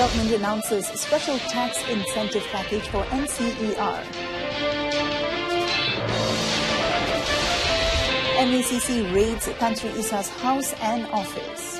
Government announces special tax incentive package for NCER. MACC raids Tan Sri Isa's house and office.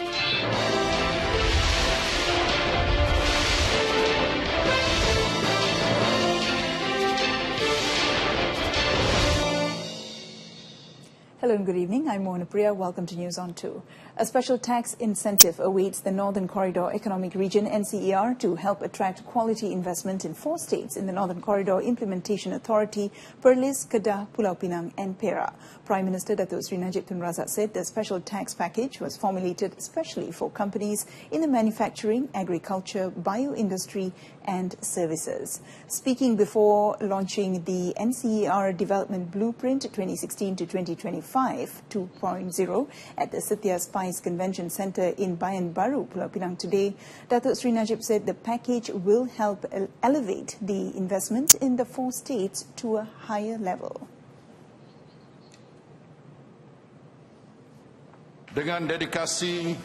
Hello and good evening. I'm Mona Priya. Welcome to News on 2. A special tax incentive awaits the Northern Corridor Economic Region NCER to help attract quality investment in 4 states in the Northern Corridor Implementation Authority, Perlis, Kedah, Pulau Pinang and Perak. Prime Minister Datuk Sri Najib Tun Razak said the special tax package was formulated especially for companies in the manufacturing, agriculture, bioindustry and services. Speaking before launching the NCER Development Blueprint 2016 to 2025 2.0 at the Setia Spice Convention Centre in Bayan Baru, Pulau Pinang today, Datuk Sri Najib said the package will help elevate the investment in the 4 states to a higher level. Dengan dedikasi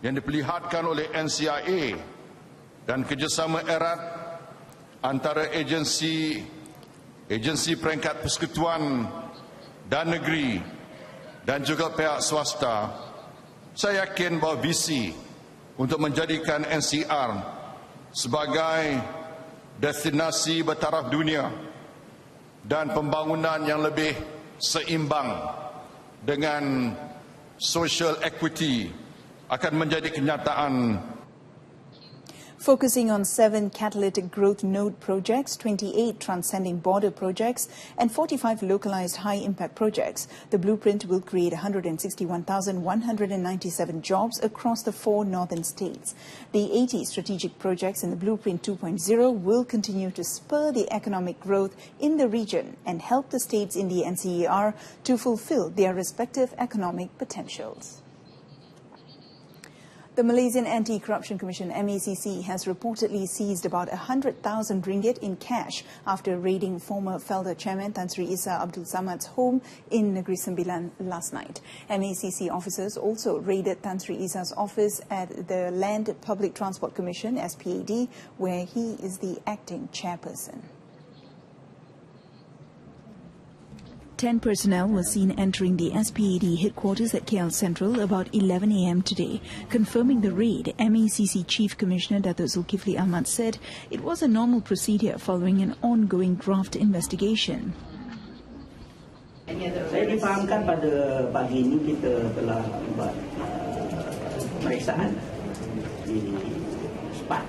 yang diperlihatkan oleh NCIA dan kerjasama erat antara agensi peringkat persekutuan dan negeri dan juga pihak swasta, saya yakin bahawa visi untuk menjadikan NCR sebagai destinasi bertaraf dunia dan pembangunan yang lebih seimbang dengan social equity akan menjadi kenyataan. Focusing on 7 catalytic growth node projects, 28 transcending border projects and 45 localized high-impact projects, the blueprint will create 161,197 jobs across the 4 northern states. The 80 strategic projects in the Blueprint 2.0 will continue to spur the economic growth in the region and help the states in the NCER to fulfill their respective economic potentials. The Malaysian Anti-Corruption Commission MACC has reportedly seized about 100,000 ringgit in cash after raiding former Felda Chairman Tan Sri Isa Abdul Samad's home in Negeri Sembilan last night. MACC officers also raided Tan Sri Isa's office at the Land Public Transport Commission SPAD, where he is the acting chairperson. 10 personnel were seen entering the SPAD headquarters at KL Central about 11 a.m. today. Confirming the raid, MACC Chief Commissioner Datuk Zulkifli Ahmad said it was a normal procedure following an ongoing draft investigation. Saya difahamkan pada pagi ini kita telah buat pemeriksaan di SPAD.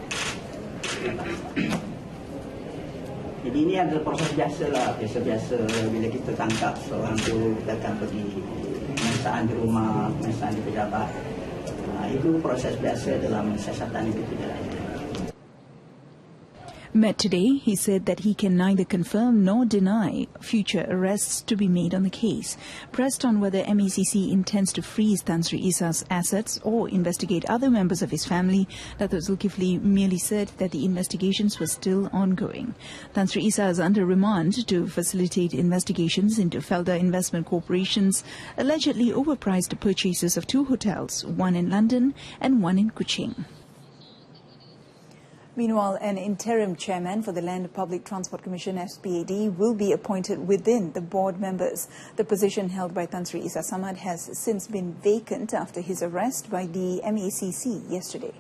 Jadi ini adalah proses biasa bila kita tangkap seorang tu, kita akan pergi pemeriksaan di rumah, pemeriksaan di pejabat. Itu proses biasa dalam siasatan itu tidak lain. Met today, he said that he can neither confirm nor deny future arrests to be made on the case. Pressed on whether MACC intends to freeze Tan Sri Isa's assets or investigate other members of his family, Datuk Zulkifli merely said that the investigations were still ongoing. Tan Sri Isa is under remand to facilitate investigations into Felda Investment Corporation's allegedly overpriced purchases of 2 hotels, one in London and one in Kuching. Meanwhile, an interim chairman for the Land Public Transport Commission SPAD will be appointed within the board members. The position held by Tan Sri Isa Samad has since been vacant after his arrest by the MACC yesterday.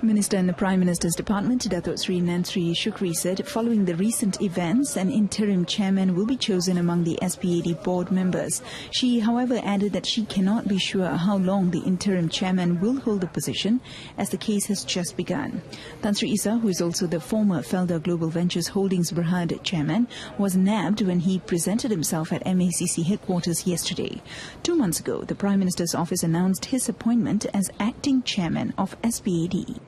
Minister in the Prime Minister's Department, Datuk Sri Nansri Shukri, said following the recent events, an interim chairman will be chosen among the SPAD board members. She, however, added that she cannot be sure how long the interim chairman will hold the position, as the case has just begun. Tan Sri Isa, who is also the former Felda Global Ventures Holdings Berhad chairman, was nabbed when he presented himself at MACC headquarters yesterday. 2 months ago, the Prime Minister's office announced his appointment as acting chairman of SPAD.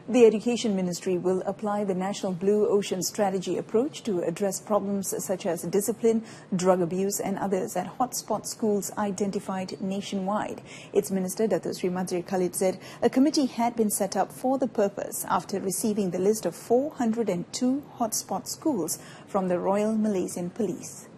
The Education Ministry will apply the National Blue Ocean Strategy approach to address problems such as discipline, drug abuse and others at hotspot schools identified nationwide. Its Minister, Datuk Sri Madzir Khalid, said a committee had been set up for the purpose after receiving the list of 402 hotspot schools from the Royal Malaysian Police.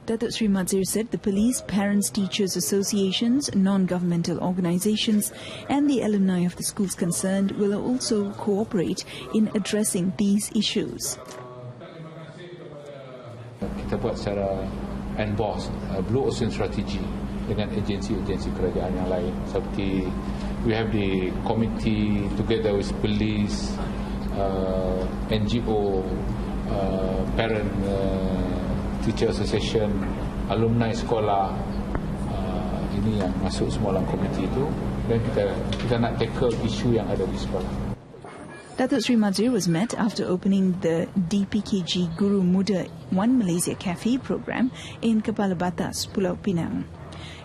Datuk Sri Mahathir said the police, parents, teachers associations, non-governmental organizations and the alumni of the schools concerned will also cooperate in addressing these issues. Kita buat secara endorse Blue Ocean Strategy dengan agensi-agensi kerajaan yang lain seperti we have the committee together with police, NGO, parent teacher association, alumni sekolah, ini yang masuk semua dalam komiti itu dan kita nak tackle isu yang ada di sekolah. Datuk Sri Mahathir was met after opening the DPKG Guru Muda One Malaysia Cafe program in Kepala Batas, Pulau Pinang.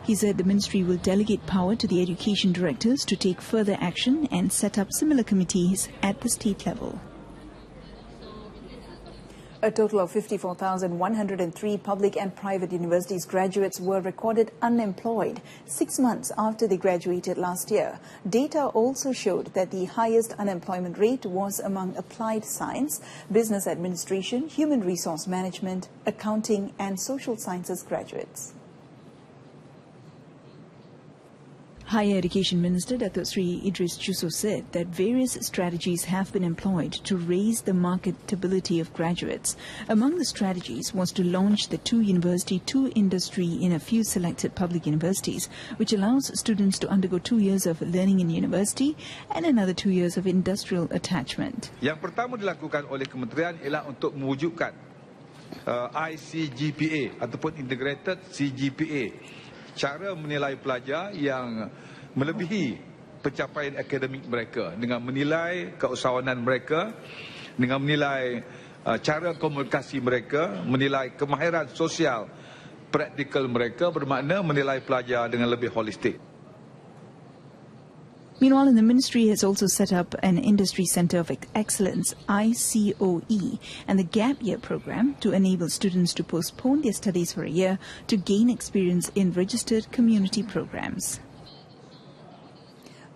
He said the ministry will delegate power to the education directors to take further action and set up similar committees at the state level. A total of 54,103 public and private universities graduates were recorded unemployed 6 months after they graduated last year. Data also showed that the highest unemployment rate was among applied science, business administration, human resource management, accounting and social sciences graduates. Higher Education Minister Datuk Sri Idris Juso said that various strategies have been employed to raise the marketability of graduates. Among the strategies was to launch the 2 university, 2 industry in a few selected public universities, which allows students to undergo 2 years of learning in university and another 2 years of industrial attachment. Yang pertama dilakukan oleh kementerian ialah untuk mewujudkan ICGPA ataupun Integrated CGPA. Cara menilai pelajar yang melebihi pencapaian akademik mereka dengan menilai keusahawanan mereka, dengan menilai cara komunikasi mereka, menilai kemahiran sosial praktikal mereka, bermakna menilai pelajar dengan lebih holistik. Meanwhile, the ministry has also set up an Industry Centre of Excellence, ICOE, and the Gap Year program to enable students to postpone their studies for a year to gain experience in registered community programs.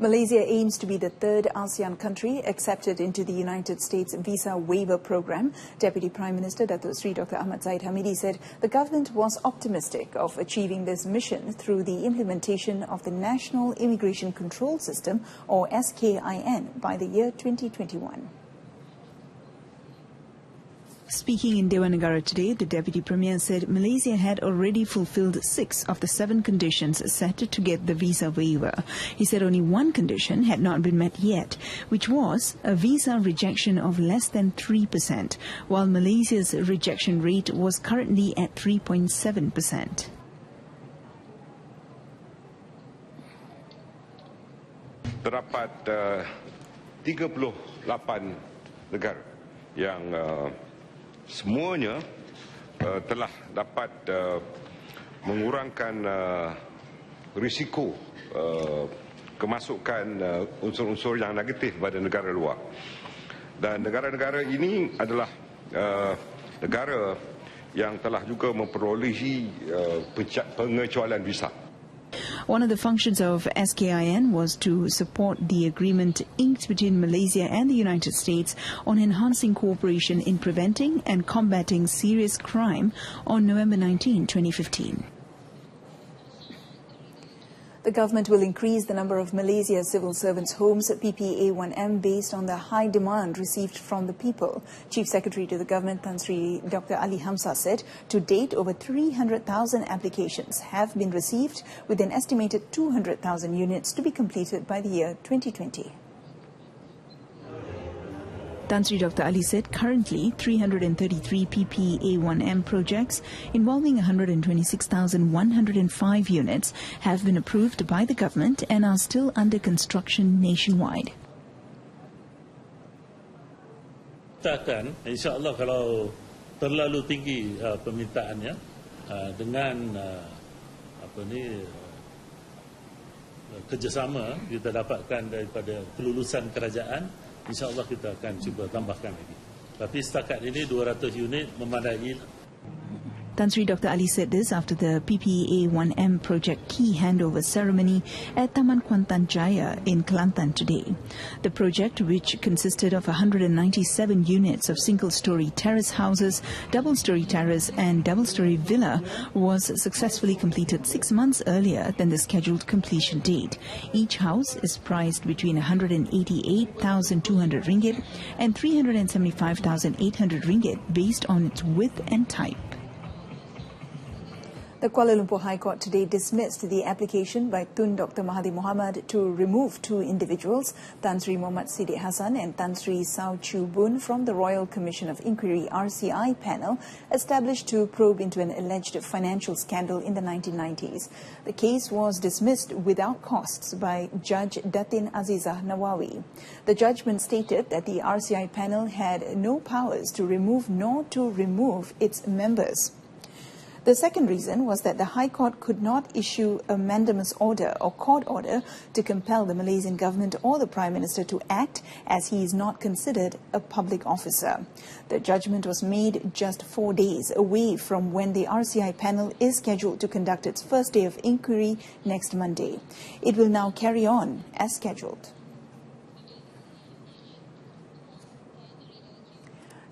Malaysia aims to be the 3rd ASEAN country accepted into the United States Visa Waiver program. Deputy Prime Minister Datuk Sri Dr. Ahmad Zahid Hamidi said the government was optimistic of achieving this mission through the implementation of the National Immigration Control System, or SKIN, by the year 2021. Speaking in Dewan Negara today, the Deputy Premier said Malaysia had already fulfilled 6 of the 7 conditions set to get the visa waiver. He said only 1 condition had not been met yet, which was a visa rejection of less than 3%, while Malaysia's rejection rate was currently at 3.7%. Terdapat 38 negara yang semuanya telah dapat mengurangkan risiko kemasukan unsur-unsur yang negatif pada negara luar. Dan negara-negara ini adalah negara yang telah juga memperolehi pengecualian visa. One of the functions of SKIN was to support the agreement inked between Malaysia and the United States on enhancing cooperation in preventing and combating serious crime on November 19, 2015. The government will increase the number of Malaysia civil servants' homes, PPA1M, based on the high demand received from the people. Chief Secretary to the government, Tan Sri Dr. Ali Hamzah, said to date over 300,000 applications have been received, with an estimated 200,000 units to be completed by the year 2020. Tan Sri Dr. Ali said currently 333 PPA1M projects involving 126,105 units have been approved by the government and are still under construction nationwide. Akan, insyaAllah kalau terlalu tinggi permintaannya dengan kerjasama kita dapatkan daripada kelulusan kerajaan, InsyaAllah kita akan cuba tambahkan lagi. Tapi setakat ini 200 unit memadai. Tan Sri Dr. Ali said this after the PPA-1M project key handover ceremony at Taman Kuantan Jaya in Kelantan today. The project, which consisted of 197 units of single-story terrace houses, double-story terrace and double-story villa, was successfully completed 6 months earlier than the scheduled completion date. Each house is priced between 188,200 ringgit and 375,800 ringgit based on its width and type. The Kuala Lumpur High Court today dismissed the application by Tun Dr. Mahathir Mohamad to remove two individuals, Tan Sri Muhammad Siddiq Hassan and Tan Sri Sao Chu Boon, from the Royal Commission of Inquiry RCI Panel, established to probe into an alleged financial scandal in the 1990s. The case was dismissed without costs by Judge Datin Azizah Nawawi. The judgment stated that the RCI Panel had no powers to remove nor to remove its members. The second reason was that the High Court could not issue a mandamus order or court order to compel the Malaysian government or the Prime Minister to act, as he is not considered a public officer. The judgment was made just 4 days away from when the RCI panel is scheduled to conduct its first day of inquiry next Monday. It will now carry on as scheduled.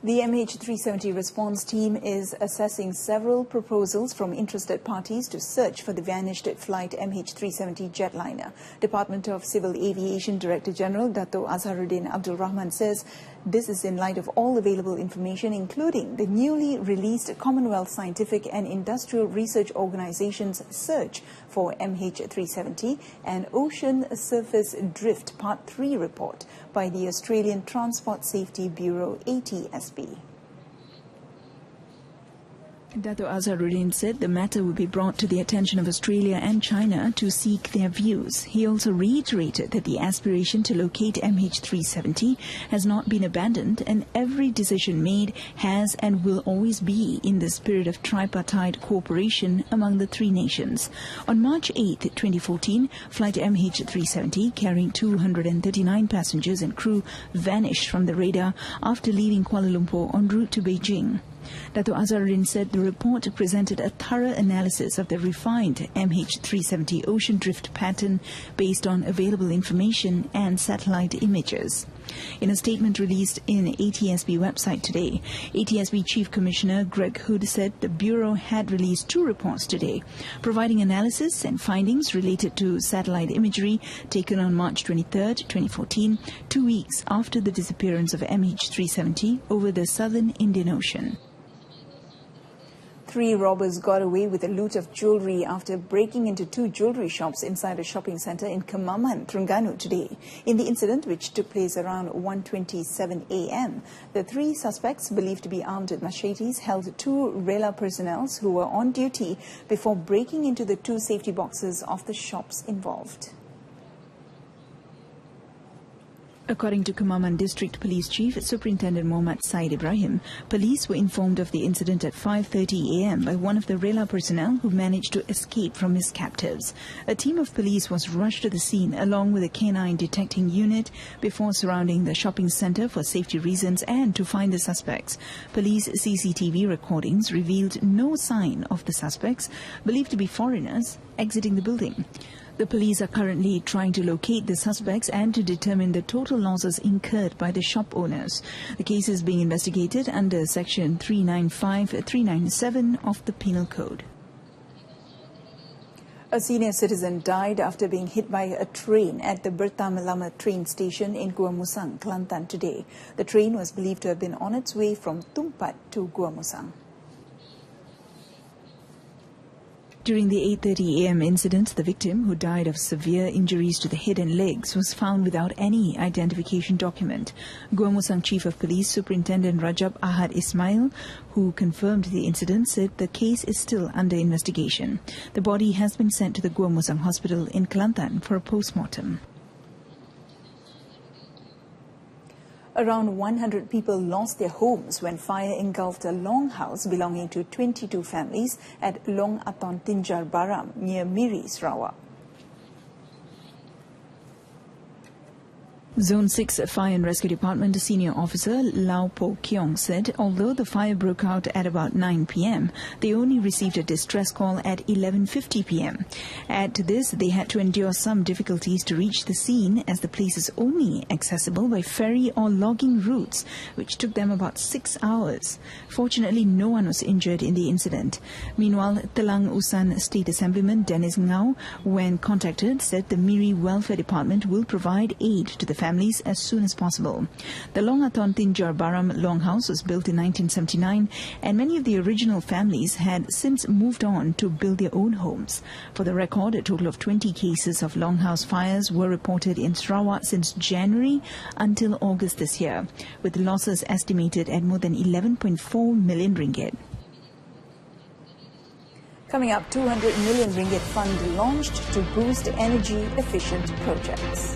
The MH370 response team is assessing several proposals from interested parties to search for the vanished flight MH370 jetliner. Department of Civil Aviation Director General Dato' Azharuddin Abdul Rahman says this is in light of all available information, including the newly released Commonwealth Scientific and Industrial Research Organization's search for MH370 and Ocean Surface Drift Part 3 report by the Australian Transport Safety Bureau, ATSB. Dato' Azharuddin said the matter will be brought to the attention of Australia and China to seek their views. He also reiterated that the aspiration to locate MH370 has not been abandoned, and every decision made has and will always be in the spirit of tripartite cooperation among the three nations. On March 8, 2014, flight MH370 carrying 239 passengers and crew vanished from the radar after leaving Kuala Lumpur en route to Beijing. Dato' Azharuddin said the report presented a thorough analysis of the refined MH370 ocean drift pattern based on available information and satellite images. In a statement released in ATSB website today, ATSB Chief Commissioner Greg Hood said the Bureau had released 2 reports today, providing analysis and findings related to satellite imagery taken on March 23, 2014, 2 weeks after the disappearance of MH370 over the southern Indian Ocean. 3 robbers got away with a loot of jewellery after breaking into 2 jewellery shops inside a shopping centre in Kemaman, Terengganu today. In the incident, which took place around 1:27 a.m., the 3 suspects, believed to be armed with machetes, held 2 Rela personnel who were on duty before breaking into the 2 safety boxes of the shops involved. According to Kemaman District Police Chief Superintendent Muhammad Said Ibrahim, police were informed of the incident at 5:30 a.m. by one of the Rela personnel who managed to escape from his captives. A team of police was rushed to the scene along with a canine detecting unit before surrounding the shopping centre for safety reasons and to find the suspects. Police CCTV recordings revealed no sign of the suspects, believed to be foreigners, exiting the building. The police are currently trying to locate the suspects and to determine the total losses incurred by the shop owners. The case is being investigated under Section 395-397 of the Penal Code. A senior citizen died after being hit by a train at the Bertamalama train station in Gua Musang, Kelantan today. The train was believed to have been on its way from Tumpat to Gua Musang. During the 8:30 a.m. incident, the victim, who died of severe injuries to the head and legs, was found without any identification document. Gua Musang Chief of Police Superintendent Rajab Ahad Ismail, who confirmed the incident, said the case is still under investigation. The body has been sent to the Gua Musang Hospital in Kelantan for a post-mortem. Around 100 people lost their homes when fire engulfed a longhouse belonging to 22 families at Long Aton Tinjar Baram near Miri, Sarawak. Zone 6 Fire and Rescue Department Senior Officer Lau Po Kiong said although the fire broke out at about 9 p.m, they only received a distress call at 11:50 p.m. Add to this, they had to endure some difficulties to reach the scene as the place is only accessible by ferry or logging routes, which took them about 6 hours. Fortunately, no one was injured in the incident. Meanwhile, Telang Usan State Assemblyman Dennis Ngau, when contacted, said the Miri Welfare Department will provide aid to the families as soon as possible. The Longaton Tinjar Baram Longhouse was built in 1979 and many of the original families had since moved on to build their own homes. For the record, a total of 20 cases of Longhouse fires were reported in Sarawak since January until August this year, with losses estimated at more than 11.4 million ringgit. Coming up, 200 million ringgit fund launched to boost energy efficient projects.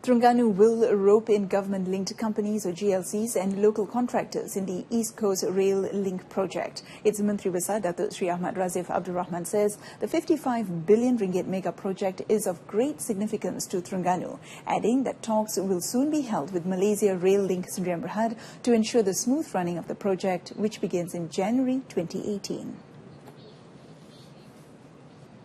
Terengganu will rope in government-linked companies or GLCs and local contractors in the East Coast Rail Link project. Its Menteri Besar Datuk Sri Ahmad Razif Abdul Rahman says the 55 billion ringgit mega project is of great significance to Terengganu, adding that talks will soon be held with Malaysia Rail Link Sdn Bhd to ensure the smooth running of the project, which begins in January 2018.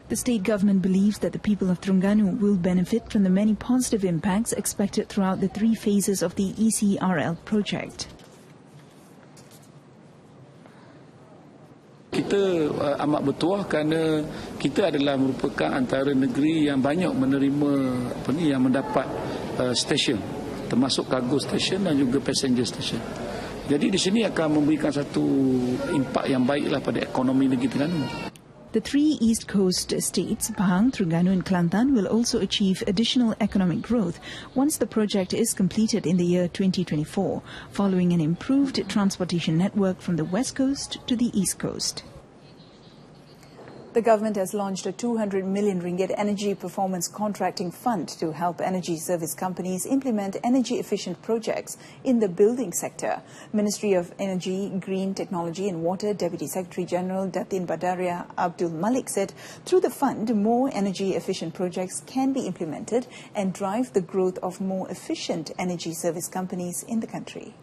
The state government believes that the people of Terengganu will benefit from the many positive impacts expected throughout the 3 phases of the ECRL project. Kita amat bertuah kerana kita adalah merupakan antara negeri yang banyak menerima yang mendapat stesen, termasuk cargo station dan juga passenger station. Jadi di sini akan memberikan satu impak yang baiklah pada ekonomi negeri Terengganu. The 3 East Coast states, Pahang, Terengganu and Kelantan, will also achieve additional economic growth once the project is completed in the year 2024, following an improved transportation network from the West Coast to the East Coast. The government has launched a 200 million ringgit energy performance contracting fund to help energy service companies implement energy-efficient projects in the building sector. Ministry of Energy, Green Technology and Water Deputy Secretary General Datin Badaria Abdul Malik said through the fund, more energy-efficient projects can be implemented and drive the growth of more efficient energy service companies in the country.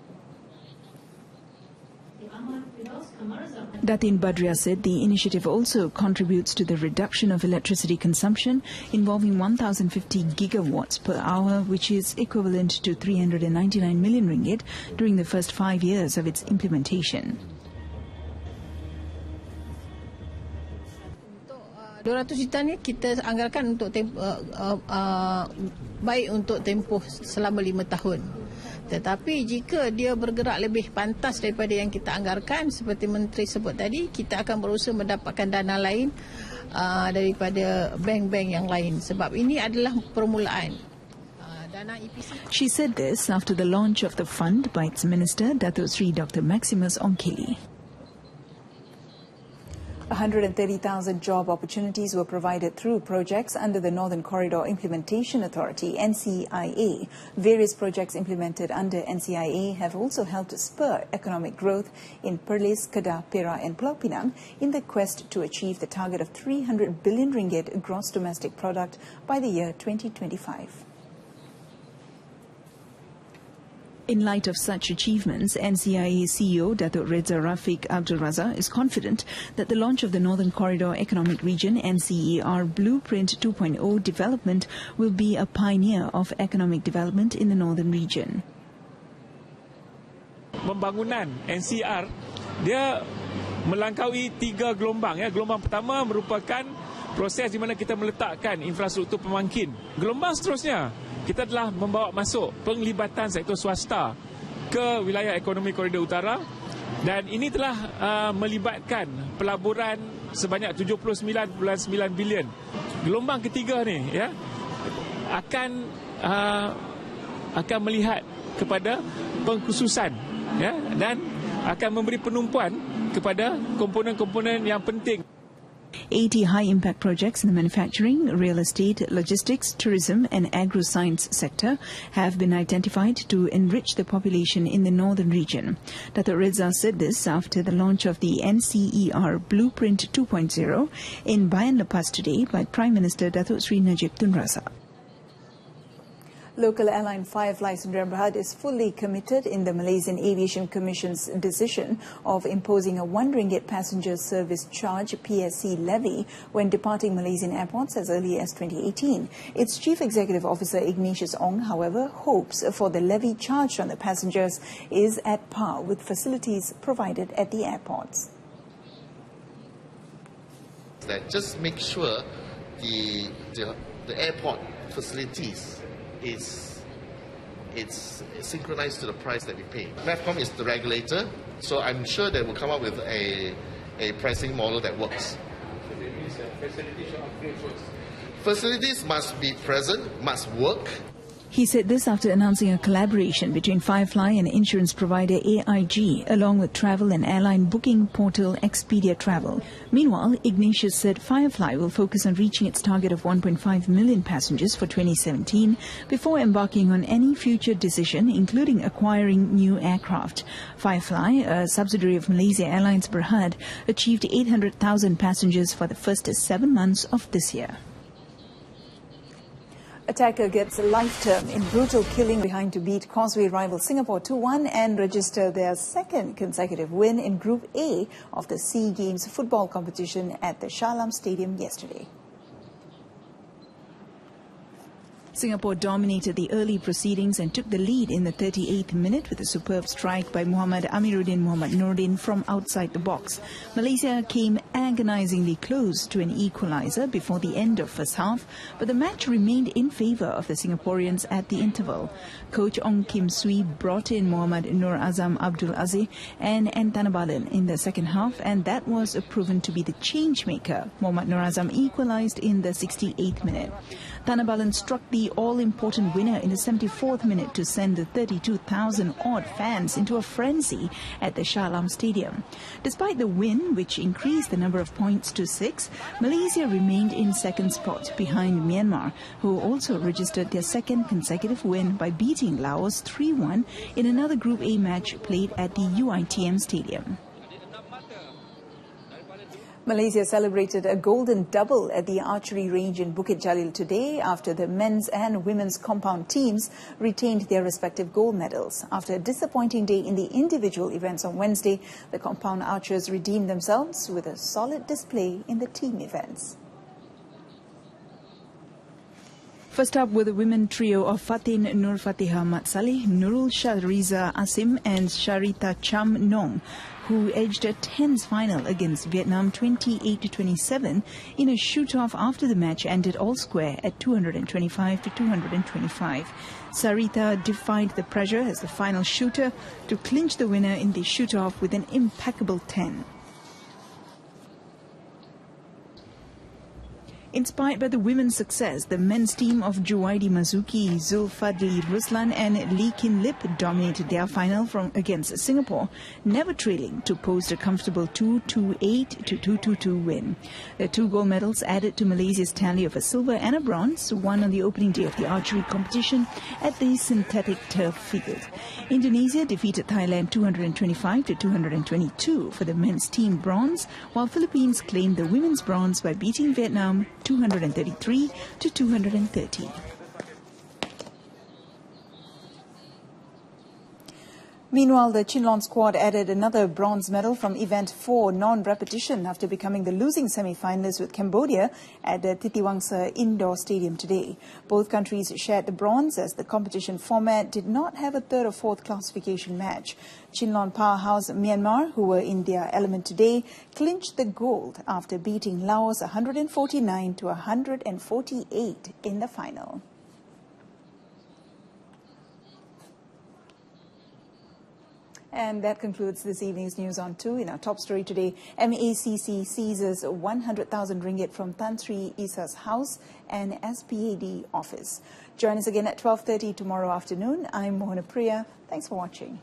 Datin Badria said the initiative also contributes to the reduction of electricity consumption involving 1,050 gigawatts per hour, which is equivalent to 399 million ringgit during the first 5 years of its implementation. 200 juta ni kita anggarkan untuk baik untuk tempoh selama 5 tahun. Tetapi jika dia bergerak lebih pantas daripada yang kita anggarkan, seperti Menteri sebut tadi, kita akan berusaha mendapatkan dana lain daripada bank-bank yang lain. Sebab ini adalah permulaan. She said this after the launch of the fund by its minister, Datuk Sri Dr. Maximus Ongkili. 130,000 job opportunities were provided through projects under the Northern Corridor Implementation Authority, NCIA. Various projects implemented under NCIA have also helped spur economic growth in Perlis, Kedah, Perak and Pulau Pinang in the quest to achieve the target of 300 billion ringgit gross domestic product by the year 2025. In light of such achievements, NCIA CEO Datuk Reza Rafiq Abdul Raza is confident that the launch of the Northern Corridor Economic Region NCER Blueprint 2.0 development will be a pioneer of economic development in the northern region. Pembangunan NCR dia melangkaui 3 gelombang. Gelombang pertama merupakan proses di mana kita meletakkan infrastruktur pemangkin. Gelombang seterusnya kita telah membawa masuk penglibatan sektor swasta ke wilayah ekonomi koridor utara dan ini telah melibatkan pelaburan sebanyak 79.9 bilion. Gelombang ketiga ni ya akan melihat kepada pengkhususan ya, dan akan memberi penumpuan kepada komponen-komponen yang penting. 80 high-impact projects in the manufacturing, real estate, logistics, tourism and agro-science sector have been identified to enrich the population in the northern region. Dato' Reza said this after the launch of the NCER Blueprint 2.0 in Bayan Lepas today by Prime Minister Datuk Seri Najib Tun Razak. Local airline Firefly Sdn Bhd is fully committed in the Malaysian Aviation Commission's decision of imposing a RM1 passenger service charge PSC levy when departing Malaysian airports as early as 2018. Its Chief Executive Officer Ignatius Ong, however, hopes for the levy charged on the passengers is at par with facilities provided at the airports. That just make sure the airport facilities it's synchronized to the price that we pay. MACC is the regulator, so I'm sure they will come up with a pricing model that works. So that means facilities should upgrade first. Facilities must be present, must work. He said this after announcing a collaboration between Firefly and insurance provider AIG, along with travel and airline booking portal Expedia Travel. Meanwhile, Ignatius said Firefly will focus on reaching its target of 1.5 million passengers for 2017 before embarking on any future decision, including acquiring new aircraft. Firefly, a subsidiary of Malaysia Airlines Berhad, achieved 800,000 passengers for the first 7 months of this year. Attacker gets a life term in brutal killing behind to beat Causeway rival Singapore 2-1 and register their second consecutive win in Group A of the SEA Games football competition at the Shah Alam Stadium yesterday. Singapore dominated the early proceedings and took the lead in the 38th minute with a superb strike by Muhammad Amiruddin Muhammad Nordin from outside the box. Malaysia came agonizingly close to an equalizer before the end of first half, but the match remained in favour of the Singaporeans at the interval. Coach Ong Kim Swee brought in Muhammad Nur Azam Abdul Aziz and Tanabalan in the second half, and that was proven to be the change maker. Muhammad Nur Azam equalized in the 68th minute. Tanabalan struck the all-important winner in the 74th minute to send the 32,000-odd fans into a frenzy at the Shah Alam Stadium. Despite the win, which increased the number of points to 6, Malaysia remained in second spot behind Myanmar, who also registered their second consecutive win by beating Laos 3-1 in another Group A match played at the UITM Stadium. Malaysia celebrated a golden double at the archery range in Bukit Jalil today after the men's and women's compound teams retained their respective gold medals. After a disappointing day in the individual events on Wednesday, the compound archers redeemed themselves with a solid display in the team events. First up were the women trio of Fatin Nur Fatiha Mat Saleh, Nurul Shahriza Asim and Sharita Cham Nong, who edged a tense final against Vietnam 28-27 in a shoot-off after the match ended all square at 225-225. Sarita defied the pressure as the final shooter to clinch the winner in the shoot-off with an impeccable 10. Inspired by the women's success, the men's team of Juwaidi Mazuki, Zulfadli Ruslan and Lee Kin Lip dominated their final against Singapore, never trailing to post a comfortable 2-2-8 to 2-2-2 win. The 2 gold medals added to Malaysia's tally of a silver and a bronze, won on the opening day of the archery competition at the synthetic turf field. Indonesia defeated Thailand 225-222 for the men's team bronze, while Philippines claimed the women's bronze by beating Vietnam 233-230. Meanwhile, the Chinlon squad added another bronze medal from Event 4 non-repetition after becoming the losing semi-finalists with Cambodia at the Titiwangsa Indoor Stadium today. Both countries shared the bronze as the competition format did not have a third or fourth classification match. Chinlon powerhouse Myanmar, who were in their element today, clinched the gold after beating Laos 149-148 in the final. And that concludes this evening's News on 2. In our top story today, MACC seizes 100,000 ringgit from Tan Sri Isa's house and SPAD office. Join us again at 12:30 tomorrow afternoon. I'm Mohana Priya. Thanks for watching.